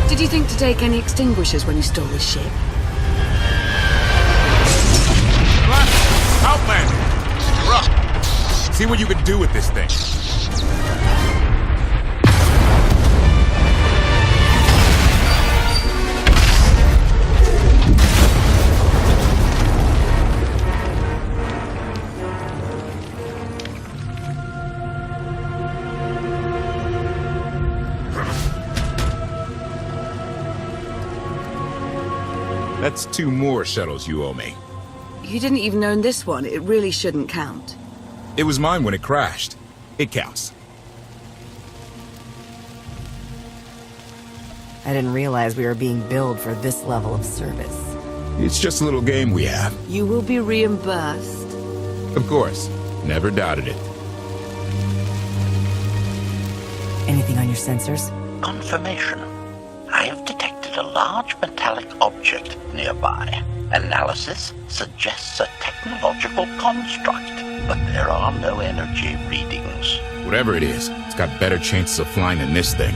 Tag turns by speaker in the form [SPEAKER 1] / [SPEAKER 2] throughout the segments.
[SPEAKER 1] Did you think to take any extinguishers when you stole this ship?
[SPEAKER 2] Outlander! You're up. See what you can do with this thing. That's 2 more shuttles you owe me.
[SPEAKER 1] You didn't even own this one. It really shouldn't count.
[SPEAKER 2] It was mine when it crashed. It counts.
[SPEAKER 3] I didn't realize we were being billed for this level of service.
[SPEAKER 2] It's just a little game we have.
[SPEAKER 1] You will be reimbursed.
[SPEAKER 2] Of course. Never doubted it.
[SPEAKER 3] Anything on your sensors?
[SPEAKER 4] Confirmation. I have detected a large metallic object nearby. Analysis suggests a technological construct, but there are no energy readings.
[SPEAKER 2] Whatever it is, it's got better chances of flying than this thing.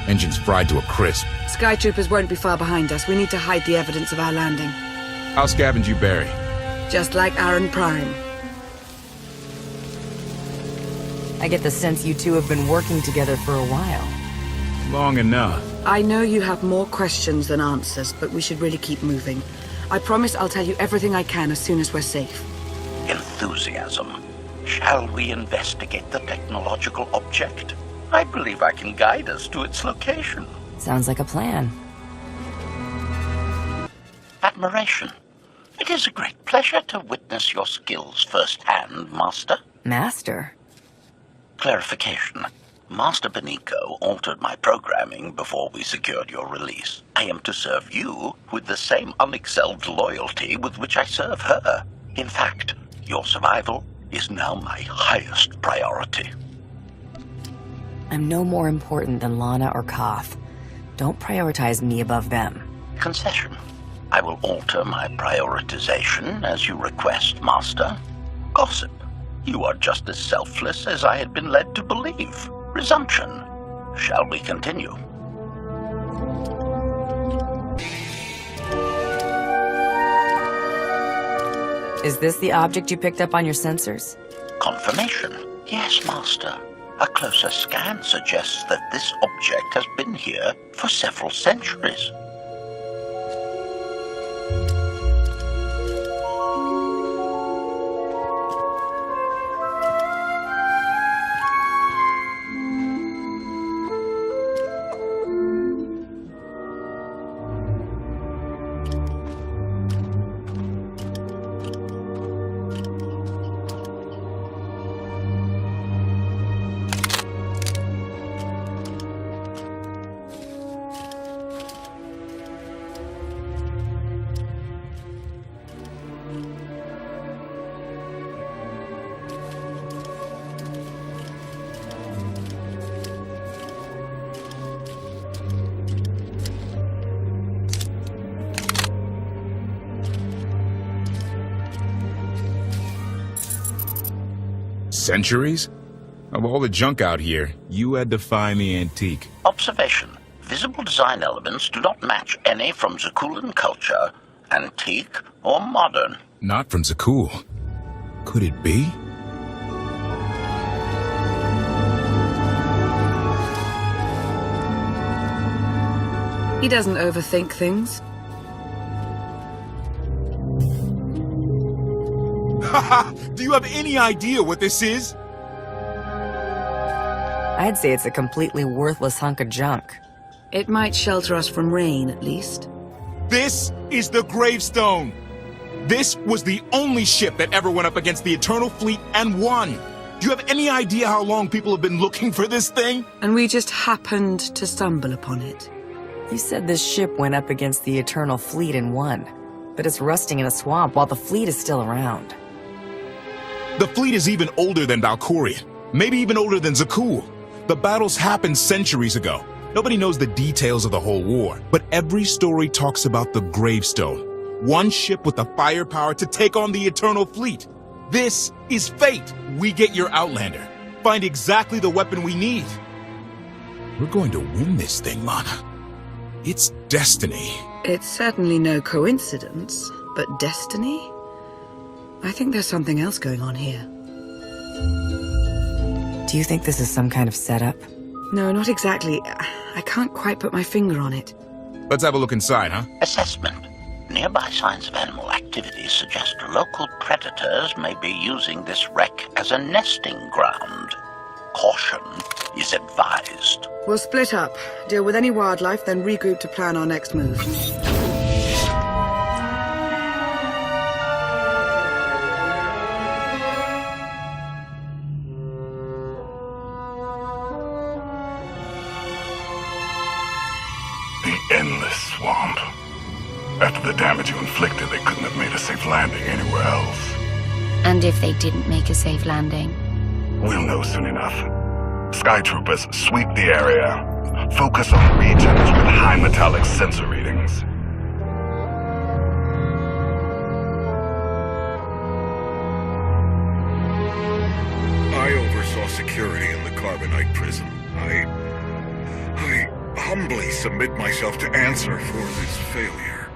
[SPEAKER 2] Engine's fried to a crisp.
[SPEAKER 1] Sky Troopers won't be far behind us. We need to hide the evidence of our landing.
[SPEAKER 2] I'll scavenge you, Barry.
[SPEAKER 1] Just like Aaron Prime.
[SPEAKER 3] I get the sense you two have been working together for a while.
[SPEAKER 2] Long enough.
[SPEAKER 1] I know you have more questions than answers, but we should really keep moving. I promise I'll tell you everything I can as soon as we're safe.
[SPEAKER 4] Enthusiasm. Shall we investigate the technological object? I believe I can guide us to its location.
[SPEAKER 3] Sounds like a plan.
[SPEAKER 4] Admiration. It is a great pleasure to witness your skills firsthand, Master.
[SPEAKER 3] Master?
[SPEAKER 4] Clarification. Master Benico altered my programming before we secured your release. I am to serve you with the same unexcelled loyalty with which I serve her. In fact, your survival is now my highest priority.
[SPEAKER 3] I'm no more important than Lana or Koth. Don't prioritize me above them.
[SPEAKER 4] Concession. I will alter my prioritization as you request, Master. Gossip. You are just as selfless as I had been led to believe. Resumption. Shall we continue?
[SPEAKER 3] Is this the object you picked up on your sensors?
[SPEAKER 4] Confirmation. Yes, Master. A closer scan suggests that this object has been here for several centuries.
[SPEAKER 2] Centuries? Of all the junk out here, you had to find the antique.
[SPEAKER 4] Observation. Visible design elements do not match any from Zakulan culture, antique or modern.
[SPEAKER 2] Not from Zakul. Could it be?
[SPEAKER 1] He doesn't overthink things.
[SPEAKER 2] Haha! Do you have any idea what this is?
[SPEAKER 3] I'd say it's a completely worthless hunk of junk.
[SPEAKER 1] It might shelter us from rain, at least.
[SPEAKER 2] This is the Gravestone! This was the only ship that ever went up against the Eternal Fleet and won! Do you have any idea how long people have been looking for this thing?
[SPEAKER 1] And we just happened to stumble upon it.
[SPEAKER 3] You said this ship went up against the Eternal Fleet and won, but it's rusting in a swamp while the fleet is still around.
[SPEAKER 2] The fleet is even older than Valkyrian, maybe even older than Zakul. The battles happened centuries ago. Nobody knows the details of the whole war, but every story talks about the Gravestone. One ship with the firepower to take on the Eternal Fleet. This is fate. We get your Outlander. Find exactly the weapon we need. We're going to win this thing, Lana. It's destiny.
[SPEAKER 1] It's certainly no coincidence, but destiny? I think there's something else going on here.
[SPEAKER 3] Do you think this is some kind of setup?
[SPEAKER 1] No, not exactly. I can't quite put my finger on it.
[SPEAKER 2] Let's have a look inside, huh?
[SPEAKER 4] Assessment. Nearby signs of animal activity suggest local predators may be using this wreck as a nesting ground. Caution is advised.
[SPEAKER 1] We'll split up, deal with any wildlife, then regroup to plan our next move.
[SPEAKER 5] The endless swamp. After the damage you inflicted, they couldn't have made a safe landing anywhere else.
[SPEAKER 6] And if they didn't make a safe landing?
[SPEAKER 5] We'll know soon enough. Sky Troopers, sweep the area. Focus on regions with high metallic sensor readings.
[SPEAKER 7] I oversaw security in the Carbonite prison. I humbly submit myself to answer for this failure.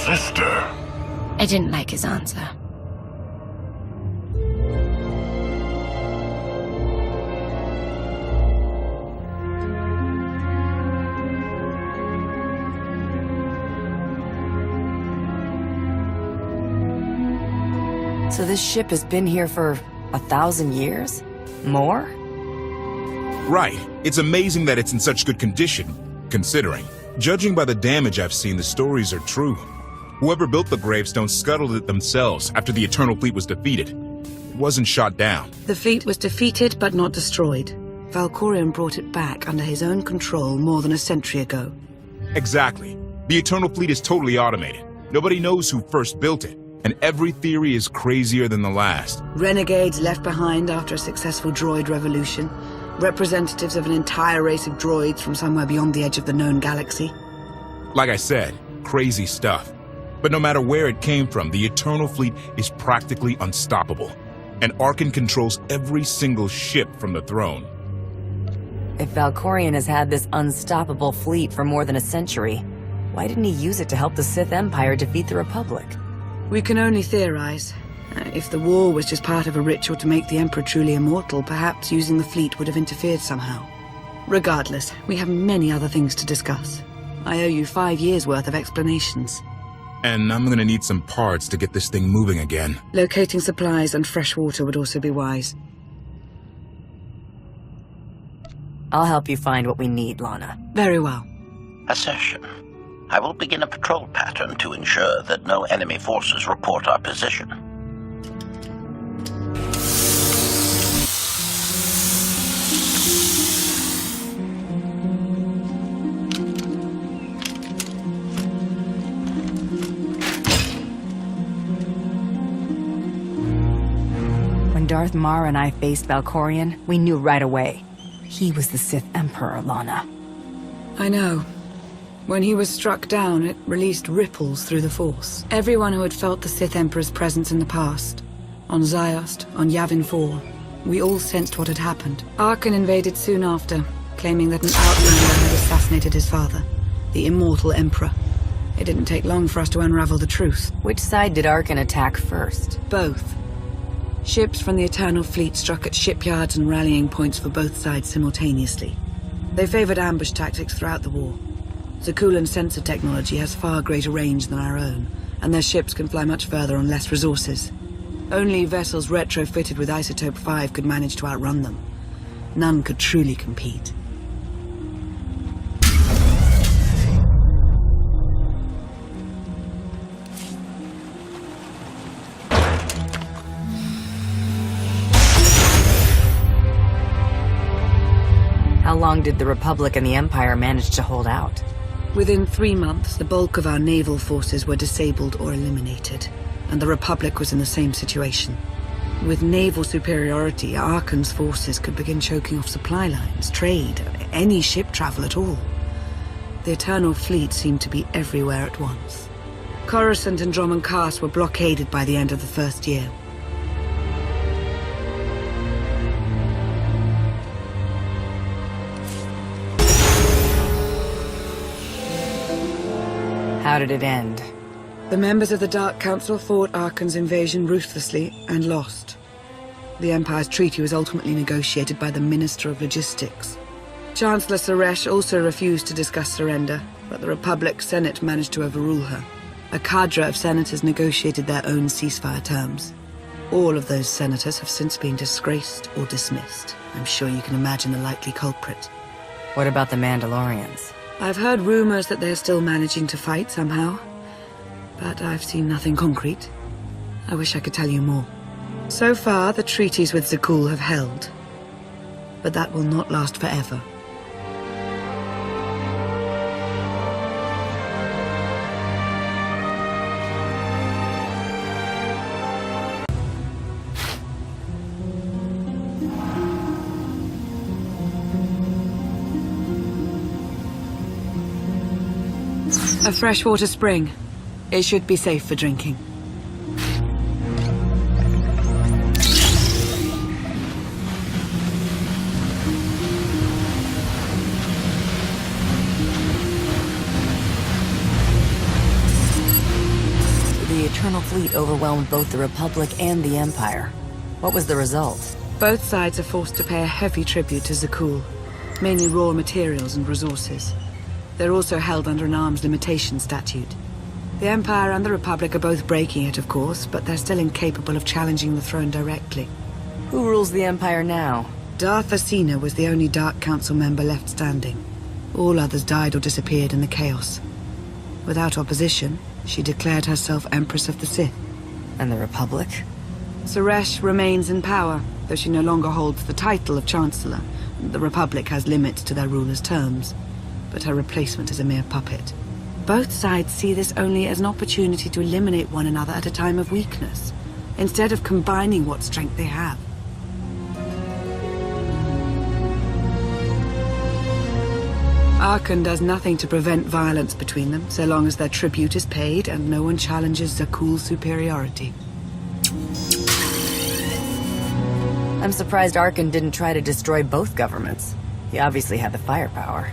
[SPEAKER 5] Sister.
[SPEAKER 6] I didn't like his answer.
[SPEAKER 3] So this ship has been here for 1,000 years? More?
[SPEAKER 2] Right. It's amazing that it's in such good condition, considering. Judging by the damage I've seen, the stories are true. Whoever built the Gravestone scuttled it themselves after the Eternal Fleet was defeated. It wasn't shot down.
[SPEAKER 1] The fleet was defeated but not destroyed. Valkorion brought it back under his own control more than a century ago.
[SPEAKER 2] Exactly. The Eternal Fleet is totally automated. Nobody knows who first built it, and every theory is crazier than the last.
[SPEAKER 1] Renegades left behind after a successful droid revolution. Representatives of an entire race of droids from somewhere beyond the edge of the known galaxy.
[SPEAKER 2] Like I said, crazy stuff. But no matter where it came from, the Eternal Fleet is practically unstoppable. And Arkan controls every single ship from the throne.
[SPEAKER 3] If Valkorion has had this unstoppable fleet for more than a century, why didn't he use it to help the Sith Empire defeat the Republic?
[SPEAKER 1] We can only theorize. If the war was just part of a ritual to make the Emperor truly immortal, perhaps using the fleet would have interfered somehow. Regardless, we have many other things to discuss. I owe you 5 years' worth of explanations.
[SPEAKER 2] And I'm gonna need some parts to get this thing moving again.
[SPEAKER 1] Locating supplies and fresh water would also be wise.
[SPEAKER 3] I'll help you find what we need, Lana.
[SPEAKER 1] Very well.
[SPEAKER 4] Assertion. I will begin a patrol pattern to ensure that no enemy forces report our position.
[SPEAKER 3] When Darth Mar and I faced Valkorion, we knew right away. He was the Sith Emperor, Lana.
[SPEAKER 1] I know. When he was struck down, it released ripples through the Force. Everyone who had felt the Sith Emperor's presence in the past, on Ziost, on Yavin 4, we all sensed what had happened. Arkan invaded soon after, claiming that an outlander had assassinated his father, the immortal Emperor. It didn't take long for us to unravel the truth.
[SPEAKER 3] Which side did Arkan attack first?
[SPEAKER 1] Both. Ships from the Eternal Fleet struck at shipyards and rallying points for both sides simultaneously. They favored ambush tactics throughout the war. Zakulan's sensor technology has far greater range than our own, and their ships can fly much further on less resources. Only vessels retrofitted with Isotope 5 could manage to outrun them. None could truly compete.
[SPEAKER 3] How long did the Republic and the Empire manage to hold out?
[SPEAKER 1] Within 3 months, the bulk of our naval forces were disabled or eliminated, and the Republic was in the same situation. With naval superiority, Arkan's forces could begin choking off supply lines, trade, any ship travel at all. The Eternal Fleet seemed to be everywhere at once. Coruscant and Dromund Kaas were blockaded by the end of the first year.
[SPEAKER 3] How did it end?
[SPEAKER 1] The members of the Dark Council fought Arkan's invasion ruthlessly and lost. The Empire's treaty was ultimately negotiated by the Minister of Logistics. Chancellor Suresh also refused to discuss surrender, but the Republic Senate managed to overrule her. A cadre of senators negotiated their own ceasefire terms. All of those senators have since been disgraced or dismissed. I'm sure you can imagine the likely culprit.
[SPEAKER 3] What about the Mandalorians?
[SPEAKER 1] I've heard rumors that they're still managing to fight somehow, but I've seen nothing concrete. I wish I could tell you more. So far, the treaties with Zakul have held, but that will not last forever. A freshwater spring. It should be safe for drinking.
[SPEAKER 3] The Eternal Fleet overwhelmed both the Republic and the Empire. What was the result?
[SPEAKER 1] Both sides are forced to pay a heavy tribute to Zakul, mainly raw materials and resources. They're also held under an arms limitation statute. The Empire and the Republic are both breaking it, of course, but they're still incapable of challenging the throne directly.
[SPEAKER 3] Who rules the Empire now?
[SPEAKER 1] Darth Asina was the only Dark Council member left standing. All others died or disappeared in the chaos. Without opposition, she declared herself Empress of the Sith.
[SPEAKER 3] And the Republic?
[SPEAKER 1] Suresh remains in power, though she no longer holds the title of Chancellor. The Republic has limits to their ruler's terms, but her replacement is a mere puppet. Both sides see this only as an opportunity to eliminate one another at a time of weakness, instead of combining what strength they have. Arkan does nothing to prevent violence between them, so long as their tribute is paid and no one challenges Zakul's superiority.
[SPEAKER 3] I'm surprised Arkan didn't try to destroy both governments. He obviously had the firepower.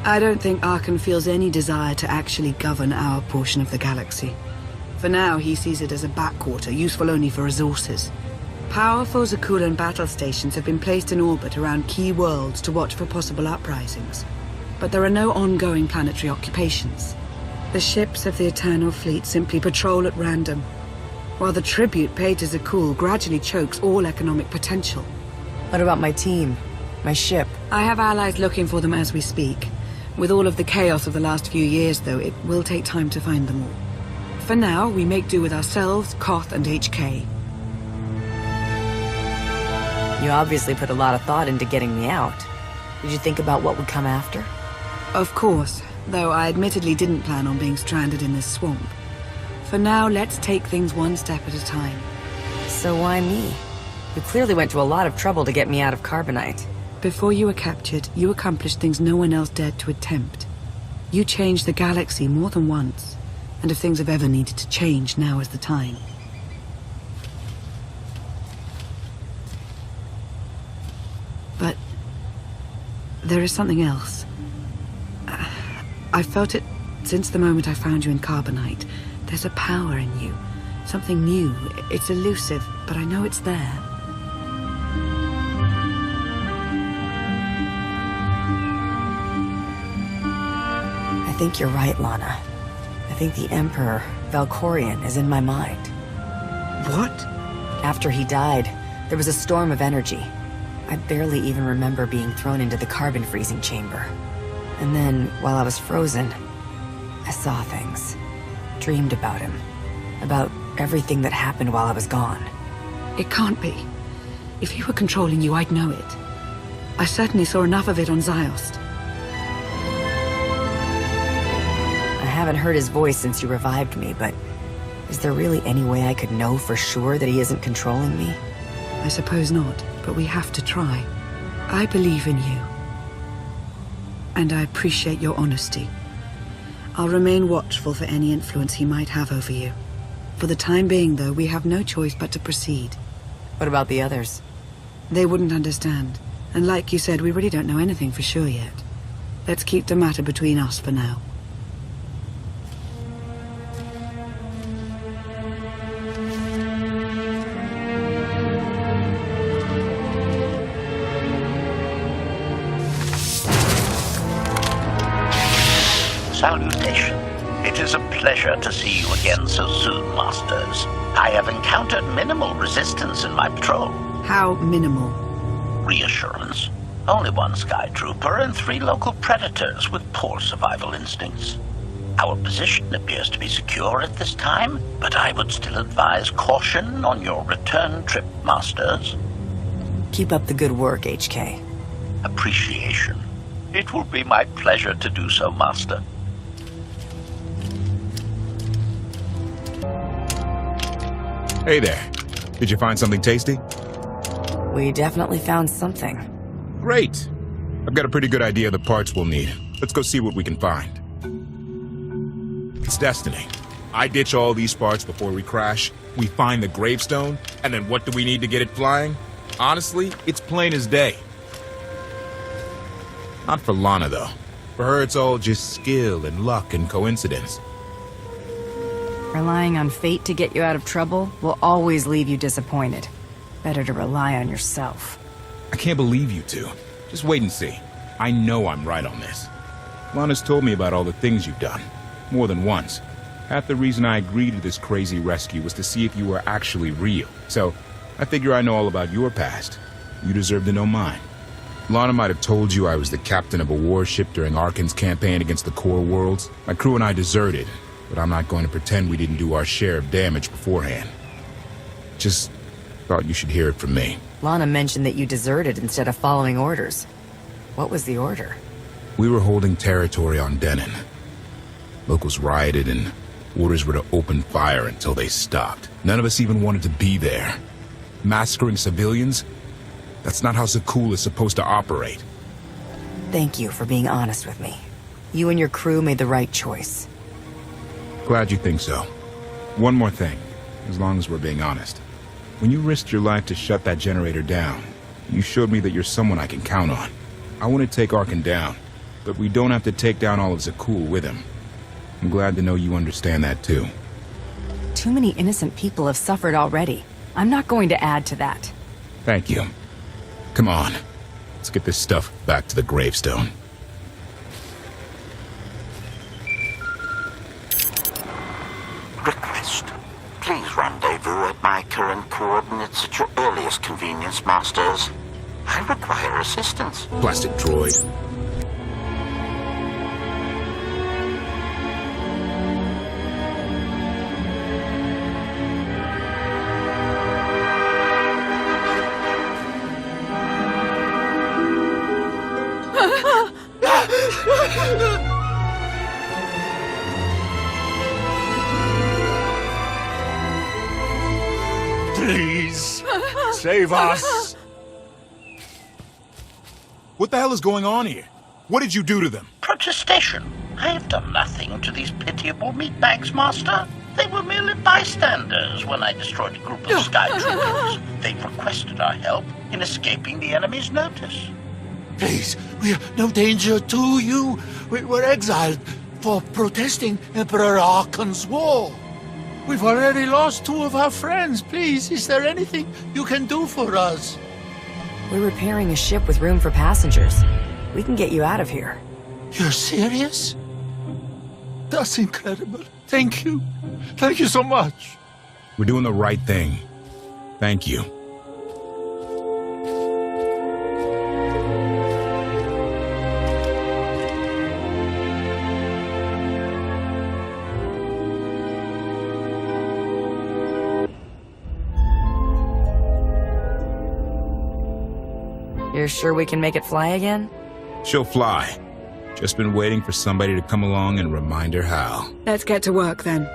[SPEAKER 1] I don't think Arkan feels any desire to actually govern our portion of the galaxy. For now, he sees it as a backwater, useful only for resources. Powerful Zakulan battle stations have been placed in orbit around key worlds to watch for possible uprisings. But there are no ongoing planetary occupations. The ships of the Eternal Fleet simply patrol at random, while the tribute paid to Zakul gradually chokes all economic potential.
[SPEAKER 3] What about my team? My ship?
[SPEAKER 1] I have allies looking for them as we speak. With all of the chaos of the last few years, though, it will take time to find them all. For now, we make do with ourselves, Koth, and HK.
[SPEAKER 3] You obviously put a lot of thought into getting me out. Did you think about what would come after?
[SPEAKER 1] Of course, though I admittedly didn't plan on being stranded in this swamp. For now, let's take things one step at a time.
[SPEAKER 3] So why me? You clearly went to a lot of trouble to get me out of Carbonite.
[SPEAKER 1] Before you were captured, you accomplished things no one else dared to attempt. You changed the galaxy more than once, and if things have ever needed to change, now is the time. But there is something else. I felt it since the moment I found you in Carbonite. There's a power in you, something new. It's elusive, but I know it's there.
[SPEAKER 3] I think you're right, Lana. I think the Emperor, Valkorion, is in my mind.
[SPEAKER 1] What?
[SPEAKER 3] After he died, there was a storm of energy. I barely even remember being thrown into the carbon freezing chamber. And then, while I was frozen, I saw things. Dreamed about him. About everything that happened while I was gone.
[SPEAKER 1] It can't be. If he were controlling you, I'd know it. I certainly saw enough of it on Ziost.
[SPEAKER 3] I haven't heard his voice since you revived me, but is there really any way I could know for sure that he isn't controlling me?
[SPEAKER 1] I suppose not, but we have to try. I believe in you. And I appreciate your honesty. I'll remain watchful for any influence he might have over you. For the time being, though, we have no choice but to proceed.
[SPEAKER 3] What about the others?
[SPEAKER 1] They wouldn't understand. And like you said, we really don't know anything for sure yet. Let's keep the matter between us for now.
[SPEAKER 4] salutation. It is a pleasure to see you again so soon, Masters. I have encountered minimal resistance in my patrol.
[SPEAKER 1] How minimal?
[SPEAKER 4] Reassurance. Only one Sky Trooper and 3 local predators with poor survival instincts. Our position appears to be secure at this time, but I would still advise caution on your return trip, Masters.
[SPEAKER 3] Keep up the good work, HK.
[SPEAKER 4] Appreciation. It will be my pleasure to do so, Master.
[SPEAKER 2] Hey there. Did you find something tasty?
[SPEAKER 3] We definitely found something.
[SPEAKER 2] Great. I've got a pretty good idea of the parts we'll need. Let's go see what we can find. It's destiny. I ditch all these parts before we crash. We find the Gravestone, and then what do we need to get it flying? Honestly, it's plain as day. Not for Lana, though. For her, it's all just skill and luck and coincidence.
[SPEAKER 3] Relying on fate to get you out of trouble will always leave you disappointed. Better to rely on yourself.
[SPEAKER 2] I can't believe you two. Just wait and see. I know I'm right on this. Lana's told me about all the things you've done. More than once. Half the reason I agreed to this crazy rescue was to see if you were actually real. So, I figure I know all about your past. You deserve to know mine. Lana might have told you I was the captain of a warship during Arkan's campaign against the Core Worlds. My crew and I deserted, but I'm not going to pretend we didn't do our share of damage beforehand. Just thought you should hear it from me.
[SPEAKER 3] Lana mentioned that you deserted instead of following orders. What was the order?
[SPEAKER 2] We were holding territory on Denon. Locals rioted and orders were to open fire until they stopped. None of us even wanted to be there. Massacring civilians? That's not how Zakul is supposed to operate.
[SPEAKER 3] Thank you for being honest with me. You and your crew made the right choice.
[SPEAKER 2] Glad you think so. One more thing, as long as we're being honest. When you risked your life to shut that generator down, you showed me that you're someone I can count on. I want to take Arkan down, but we don't have to take down all of Zakul with him. I'm glad to know you understand that too.
[SPEAKER 3] Too many innocent people have suffered already. I'm not going to add to that.
[SPEAKER 2] Thank you. Come on, let's get this stuff back to the Gravestone.
[SPEAKER 4] Request. Please rendezvous at my current coordinates at your earliest convenience, Masters. I require assistance.
[SPEAKER 2] Plastic droid.
[SPEAKER 7] Please, save us.
[SPEAKER 2] What the hell is going on here? What did you do to them?
[SPEAKER 4] Protestation. I have done nothing to these pitiable meatbags, Master. They were merely bystanders when I destroyed a group of Sky Troopers. They requested our help in escaping the enemy's notice.
[SPEAKER 8] Please, we are no danger to you. We were exiled for protesting Emperor Arkan's war. We've already lost 2 of our friends. Please, is there anything you can do for us?
[SPEAKER 3] We're repairing a ship with room for passengers. We can get you out of here.
[SPEAKER 8] You're serious? That's incredible. Thank you. Thank you so much.
[SPEAKER 2] We're doing the right thing. Thank you.
[SPEAKER 3] You're sure we can make it fly again?
[SPEAKER 2] She'll fly. Just been waiting for somebody to come along and remind her how.
[SPEAKER 1] Let's get to work then.